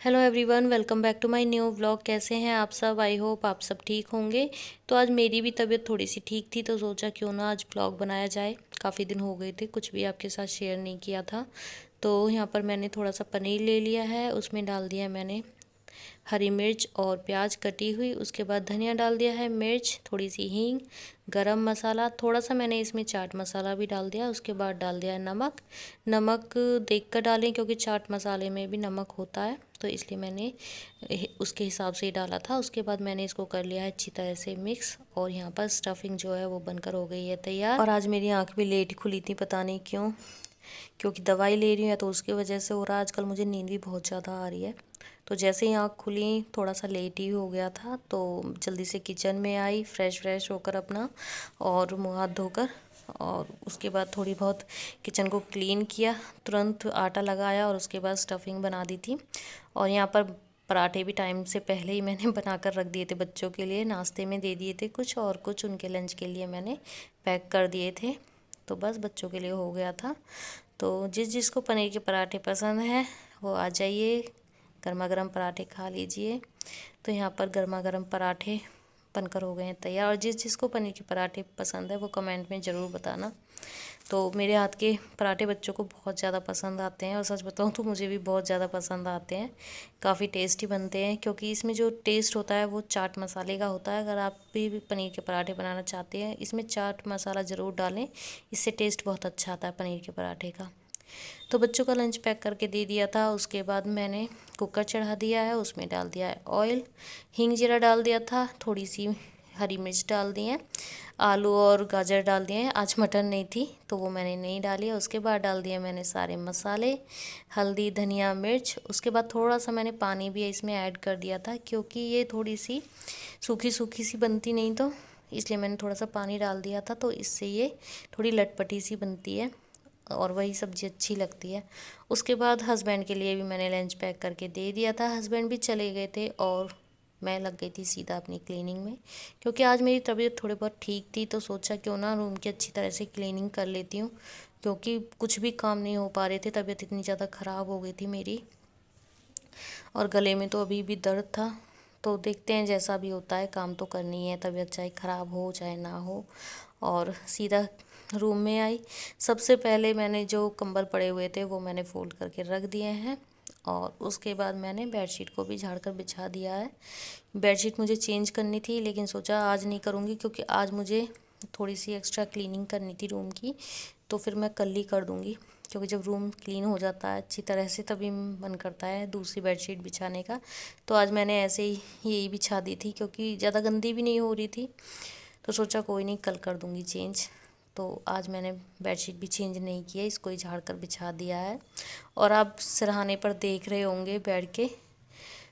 Hello everyone, welcome back to my new vlog. कैसे हैं आप सब? आई होप आप सब ठीक होंगे। तो आज मेरी भी तबीयत थोड़ी सी ठीक थी तो सोचा क्यों ना आज व्लॉग बनाया जाए। काफ़ी दिन हो गए थे कुछ भी आपके साथ शेयर नहीं किया था। तो यहाँ पर मैंने थोड़ा सा पनीर ले लिया है, उसमें डाल दिया मैंने हरी मिर्च और प्याज कटी हुई। उसके बाद धनिया डाल दिया है, मिर्च, थोड़ी सी हींग, गरम मसाला, थोड़ा सा मैंने इसमें चाट मसाला भी डाल दिया। उसके बाद डाल दिया है नमक। नमक देख कर डालें क्योंकि चाट मसाले में भी नमक होता है, तो इसलिए मैंने उसके हिसाब से ही डाला था। उसके बाद मैंने इसको कर लिया है अच्छी तरह से मिक्स, और यहाँ पर स्टफिंग जो है वो बनकर हो गई है तैयार। और आज मेरी आँख भी लेट खुली थी, पता नहीं क्यों, क्योंकि दवाई ले रही हूँ तो उसकी वजह से हो रहा है। आजकल मुझे नींद भी बहुत ज़्यादा आ रही है। तो जैसे ही आँख खुली थोड़ा सा लेट ही हो गया था, तो जल्दी से किचन में आई फ्रेश होकर अपना, और मुँह हाथ धोकर, और उसके बाद थोड़ी बहुत किचन को क्लीन किया, तुरंत आटा लगाया और उसके बाद स्टफिंग बना दी थी। और यहाँ पर पराठे भी टाइम से पहले ही मैंने बना कर रख दिए थे, बच्चों के लिए नाश्ते में दे दिए थे कुछ, और कुछ उनके लंच के लिए मैंने पैक कर दिए थे। तो बस बच्चों के लिए हो गया था। तो जिस जिसको पनीर के पराठे पसंद हैं वो आ जाइए, गर्मा गर्म पराठे खा लीजिए। तो यहाँ पर गर्मा गर्म पराठे बनकर हो गए हैं तैयार। और जिस जिसको पनीर के पराठे पसंद है वो कमेंट में ज़रूर बताना। तो मेरे हाथ के पराठे बच्चों को बहुत ज़्यादा पसंद आते हैं, और सच बताऊँ तो मुझे भी बहुत ज़्यादा पसंद आते हैं। काफ़ी टेस्टी बनते हैं क्योंकि इसमें जो टेस्ट होता है वो चाट मसाले का होता है। अगर आप भी पनीर के पराठे बनाना चाहते हैं, इसमें चाट मसाला ज़रूर डालें, इससे टेस्ट बहुत अच्छा आता है पनीर के पराठे का। तो बच्चों का लंच पैक करके दे दिया था। उसके बाद मैंने कुकर चढ़ा दिया है, उसमें डाल दिया है ऑयल, हींग जीरा डाल दिया था, थोड़ी सी हरी मिर्च डाल दी है, आलू और गाजर डाल दिए हैं। आज मटर नहीं थी तो वो मैंने नहीं डाली है। उसके बाद डाल दिए मैंने सारे मसाले, हल्दी, धनिया, मिर्च। उसके बाद थोड़ा सा मैंने पानी भी इसमें ऐड कर दिया था क्योंकि ये थोड़ी सी सूखी सूखी सी बनती नहीं, तो इसलिए मैंने थोड़ा सा पानी डाल दिया था, तो इससे ये थोड़ी लटपटी सी बनती है और वही सब्ज़ी अच्छी लगती है। उसके बाद हस्बैंड के लिए भी मैंने लंच पैक करके दे दिया था। हस्बैंड भी चले गए थे और मैं लग गई थी सीधा अपनी क्लीनिंग में, क्योंकि आज मेरी तबीयत थोड़ी बहुत ठीक थी तो सोचा क्यों ना रूम की अच्छी तरह से क्लीनिंग कर लेती हूँ, क्योंकि कुछ भी काम नहीं हो पा रहे थे, तबीयत इतनी ज़्यादा ख़राब हो गई थी मेरी, और गले में तो अभी भी दर्द था। तो देखते हैं, जैसा भी होता है काम तो करनी है, तबीयत चाहे ख़राब हो चाहे ना हो। और सीधा रूम में आई। सबसे पहले मैंने जो कंबल पड़े हुए थे वो मैंने फ़ोल्ड करके रख दिए हैं, और उसके बाद मैंने बेडशीट को भी झाड़ कर बिछा दिया है। बेडशीट मुझे चेंज करनी थी लेकिन सोचा आज नहीं करूँगी, क्योंकि आज मुझे थोड़ी सी एक्स्ट्रा क्लीनिंग करनी थी रूम की, तो फिर मैं कल ही कर दूँगी। क्योंकि जब रूम क्लीन हो जाता है अच्छी तरह से तभी मन करता है दूसरी बेडशीट बिछाने का। तो आज मैंने ऐसे ही यही बिछा दी थी क्योंकि ज़्यादा गंदी भी नहीं हो रही थी, तो सोचा कोई नहीं कल कर दूँगी चेंज। तो आज मैंने बेडशीट भी चेंज नहीं किया, इसको ही झाड़ कर बिछा दिया है। और आप सिरहाने पर देख रहे होंगे बैठ के,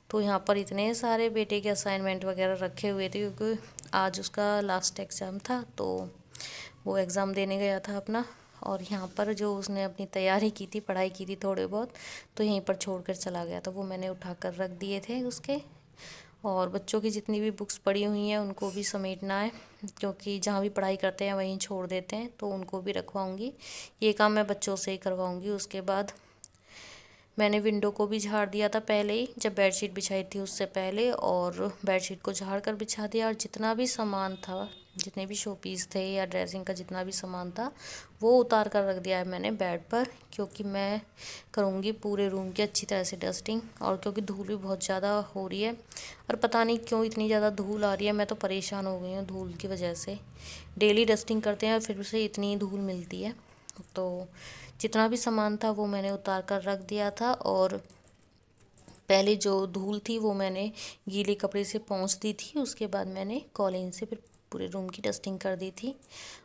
तो यहाँ पर इतने सारे बेटे के असाइनमेंट वगैरह रखे हुए थे क्योंकि आज उसका लास्ट एग्ज़ाम था, तो वो एग्ज़ाम देने गया था अपना। और यहाँ पर जो उसने अपनी तैयारी की थी, पढ़ाई की थी थोड़े बहुत, तो यहीं पर छोड़ कर चला गया, तो वो मैंने उठा कर रख दिए थे उसके। और बच्चों की जितनी भी बुक्स पड़ी हुई हैं उनको भी समेटना है, क्योंकि जहाँ भी पढ़ाई करते हैं वहीं छोड़ देते हैं, तो उनको भी रखवाऊँगी। ये काम मैं बच्चों से ही करवाऊँगी। उसके बाद मैंने विंडो को भी झाड़ दिया था पहले ही, जब बेडशीट बिछाई थी उससे पहले, और बेडशीट को झाड़ कर बिछा दिया। और जितना भी सामान था, जितने भी शो पीस थे या ड्रेसिंग का जितना भी सामान था, वो उतार कर रख दिया है मैंने बेड पर, क्योंकि मैं करूँगी पूरे रूम की अच्छी तरह से डस्टिंग। और क्योंकि धूल भी बहुत ज़्यादा हो रही है, और पता नहीं क्यों इतनी ज़्यादा धूल आ रही है, मैं तो परेशान हो गई हूँ धूल की वजह से। डेली डस्टिंग करते हैं और फिर से इतनी धूल मिलती है। तो जितना भी सामान था वो मैंने उतार कर रख दिया था, और पहले जो धूल थी वो मैंने गीले कपड़े से पोंछ दी थी। उसके बाद मैंने कॉलीन से फिर पूरे रूम की डस्टिंग कर दी थी।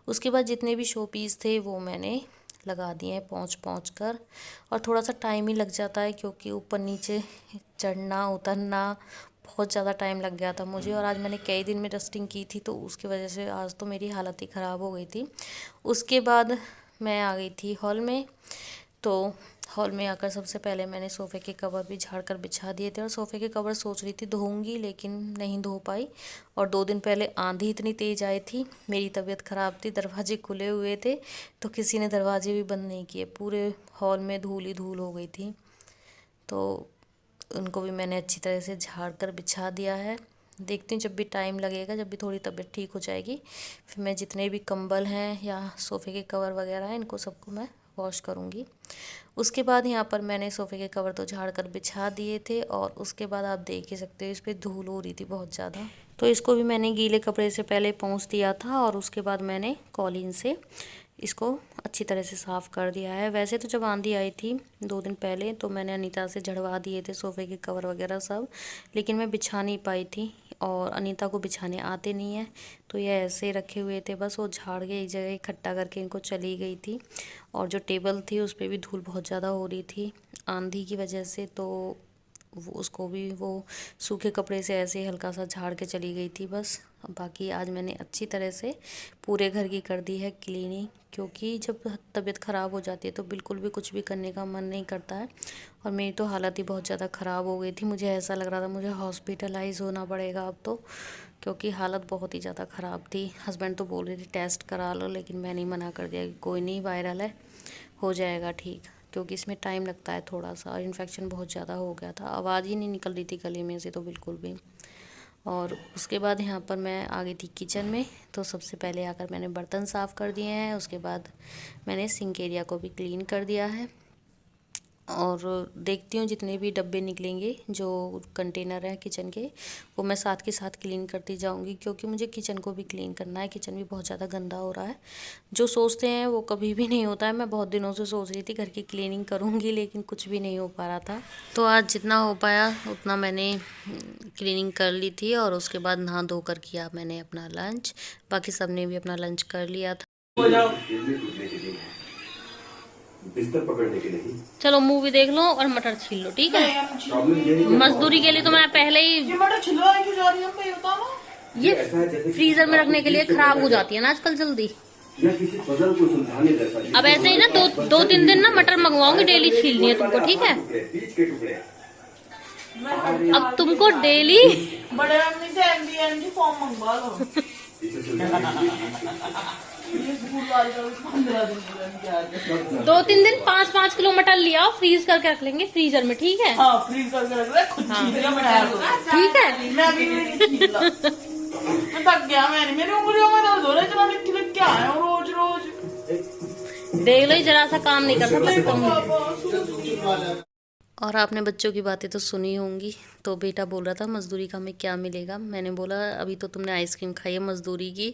उसके बाद जितने भी शो पीस थे वो मैंने लगा दिए हैं पोंछ कर। और थोड़ा सा टाइम ही लग जाता है क्योंकि ऊपर नीचे चढ़ना उतरना बहुत ज़्यादा टाइम लग गया था मुझे, और आज मैंने कई दिन में डस्टिंग की थी तो उसकी वजह से आज तो मेरी हालत ही ख़राब हो गई थी। उसके बाद मैं आ गई थी हॉल में। तो हॉल में आकर सबसे पहले मैंने सोफ़े के कवर भी झाड़ कर बिछा दिए थे, और सोफ़े के कवर सोच रही थी धोऊंगी लेकिन नहीं धो पाई। और 2 दिन पहले आंधी इतनी तेज़ आई थी, मेरी तबीयत ख़राब थी, दरवाजे खुले हुए थे तो किसी ने दरवाजे भी बंद नहीं किए, पूरे हॉल में धूल ही धूल हो गई थी। तो उनको भी मैंने अच्छी तरह से झाड़ कर बिछा दिया है। देखती हूँ जब भी टाइम लगेगा, जब भी थोड़ी तबीयत ठीक हो जाएगी, फिर मैं जितने भी कंबल हैं या सोफ़े के कवर वगैरह हैं इनको सबको मैं वॉश करूँगी। उसके बाद यहाँ पर मैंने सोफ़े के कवर तो झाड़ कर बिछा दिए थे और उसके बाद आप देख ही सकते हो इस पर धूल हो रही थी बहुत ज़्यादा। तो इसको भी मैंने गीले कपड़े से पहले पोंछ दिया था और उसके बाद मैंने कॉलीन से इसको अच्छी तरह से साफ़ कर दिया है। वैसे तो जब आंधी आई थी 2 दिन पहले तो मैंने अनीता से झड़वा दिए थे सोफ़े के कवर वगैरह सब, लेकिन मैं बिछा नहीं पाई थी और अनीता को बिछाने आते नहीं है, तो ये ऐसे रखे हुए थे। बस वो झाड़ के एक जगह इकट्ठा करके इनको चली गई थी। और जो टेबल थी उस पर भी धूल बहुत ज़्यादा हो रही थी आंधी की वजह से, तो उसको भी वो सूखे कपड़े से ऐसे हल्का सा झाड़ के चली गई थी बस। बाकी आज मैंने अच्छी तरह से पूरे घर की कर दी है क्लीनिंग, क्योंकि जब तबीयत ख़राब हो जाती है तो बिल्कुल भी कुछ भी करने का मन नहीं करता है। और मेरी तो हालत ही बहुत ज़्यादा ख़राब हो गई थी, मुझे ऐसा लग रहा था मुझे हॉस्पिटलाइज होना पड़ेगा अब तो, क्योंकि हालत बहुत ही ज़्यादा ख़राब थी। हस्बैंड तो बोल रहे थे टेस्ट करा लो, लेकिन मैंने मना कर दिया कि कोई नहीं, वायरल है, हो जाएगा ठीक, क्योंकि इसमें टाइम लगता है थोड़ा सा और इन्फेक्शन बहुत ज़्यादा हो गया था, आवाज़ ही नहीं निकल रही थी गले में से तो बिल्कुल भी। और उसके बाद यहाँ पर मैं आ गई थी किचन में, तो सबसे पहले आकर मैंने बर्तन साफ़ कर दिए हैं। उसके बाद मैंने सिंक एरिया को भी क्लीन कर दिया है और देखती हूँ जितने भी डब्बे निकलेंगे जो कंटेनर हैं किचन के, वो मैं साथ के साथ क्लीन करती जाऊँगी, क्योंकि मुझे किचन को भी क्लीन करना है। किचन भी बहुत ज़्यादा गंदा हो रहा है, जो सोचते हैं वो कभी भी नहीं होता है। मैं बहुत दिनों से सोच रही थी घर की क्लीनिंग करूँगी, लेकिन कुछ भी नहीं हो पा रहा था। तो आज जितना हो पाया उतना मैंने क्लीनिंग कर ली थी और उसके बाद नहा धो कर किया मैंने अपना लंच। बाकी सब ने भी अपना लंच कर लिया था। बिस्तर पकड़ने के लिए। चलो मूवी देख लो और मटर छील लो, ठीक है। मजदूरी के लिए तो मैं पहले ही ये मटर छिलवाने क्यों जा रही है, मैं बताओ ना। ये फ्रीजर में रखने के लिए खराब हो जाती है ना आजकल जल्दी। या किसी पजल को सुलझाने जैसा। अब ऐसे ही ना दो तीन दिन ना मटर मंगवाऊंगी, डेली छीलनी है तुमको, ठीक है। बीज के टुकड़े। अब तुमको डेली बड़े आदमी से एमडी फॉर्म मंगवा लो। इसे सुलझाने ये स्कूल वाले का 15 दिन के 2-3 दिन 5-5 किलो मटर लिया, फ्रीज करके रख लेंगे फ्रीजर में, ठीक है। हाँ फ्रीज करके रख ले, खुद छीलेगा मटर, ठीक है। मैं भी नहीं छीलता, मैं थक गया। मैंने मेरी उंगलियों में दर्द हो रहा है, इतना लिख के आया हूँ रोज रोज। देख लो ही जरा सा काम नहीं कर सकता तुम। और आपने बच्चों की बातें तो सुनी होंगी, तो बेटा बोल रहा था मज़दूरी का हमें क्या मिलेगा। मैंने बोला अभी तो तुमने आइसक्रीम खाई है मज़दूरी की,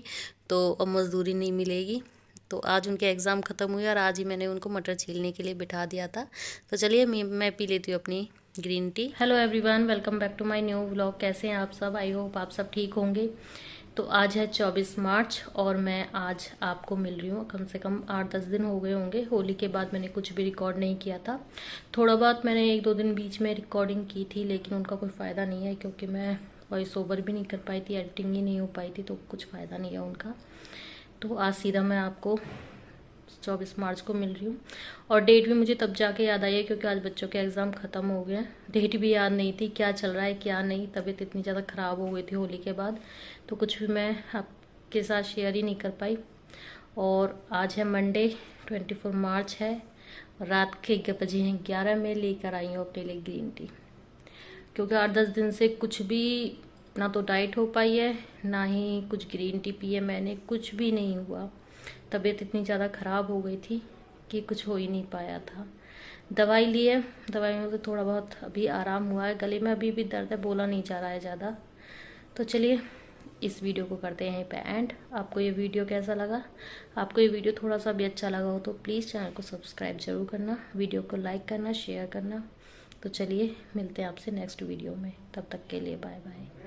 तो अब मज़दूरी नहीं मिलेगी। तो आज उनके एग्ज़ाम ख़त्म हुए और आज ही मैंने उनको मटर छीलने के लिए बिठा दिया था। तो चलिए मैं पी लेती हूँ अपनी green tea. Hello everyone, welcome back to my new vlog. कैसे हैं आप सब? आई होप आप सब ठीक होंगे। तो आज है 24 मार्च और मैं आज आपको मिल रही हूँ। कम से कम 8-10 दिन हो गए होंगे। होली के बाद मैंने कुछ भी रिकॉर्ड नहीं किया था। थोड़ा बहुत मैंने 1-2 दिन बीच में रिकॉर्डिंग की थी, लेकिन उनका कोई फ़ायदा नहीं है, क्योंकि मैं वॉइस ओवर भी नहीं कर पाई थी, एडिटिंग ही नहीं हो पाई थी, तो कुछ फ़ायदा नहीं है उनका। तो आज सीधा मैं आपको 24 मार्च को मिल रही हूँ और डेट भी मुझे तब जाके याद आई है, क्योंकि आज बच्चों के एग्ज़ाम ख़त्म हो गए हैं। डेट भी याद नहीं थी, क्या चल रहा है क्या नहीं। तबीयत इतनी ज़्यादा ख़राब हो गई थी होली के बाद, तो कुछ भी मैं आपके साथ शेयर ही नहीं कर पाई। और आज है मंडे, 24 मार्च है, रात के बजे हैं 11। मैं लेकर आई हूँ अपने लिए ग्रीन टी, क्योंकि 8-10 दिन से कुछ भी ना तो डाइट हो पाई है, ना ही कुछ ग्रीन टी पी है मैंने, कुछ भी नहीं हुआ। तबीयत इतनी ज़्यादा ख़राब हो गई थी कि कुछ हो ही नहीं पाया था। दवाई ली है, दवाइयों से थोड़ा बहुत अभी आराम हुआ है। गले में अभी भी दर्द है, बोला नहीं जा रहा है ज़्यादा। तो चलिए इस वीडियो को करते हैं यहीं पे एंड। आपको ये वीडियो कैसा लगा? आपको ये वीडियो थोड़ा सा भी अच्छा लगा हो तो प्लीज़ चैनल को सब्सक्राइब ज़रूर करना, वीडियो को लाइक करना, शेयर करना। तो चलिए मिलते हैं आपसे नेक्स्ट वीडियो में, तब तक के लिए बाय बाय।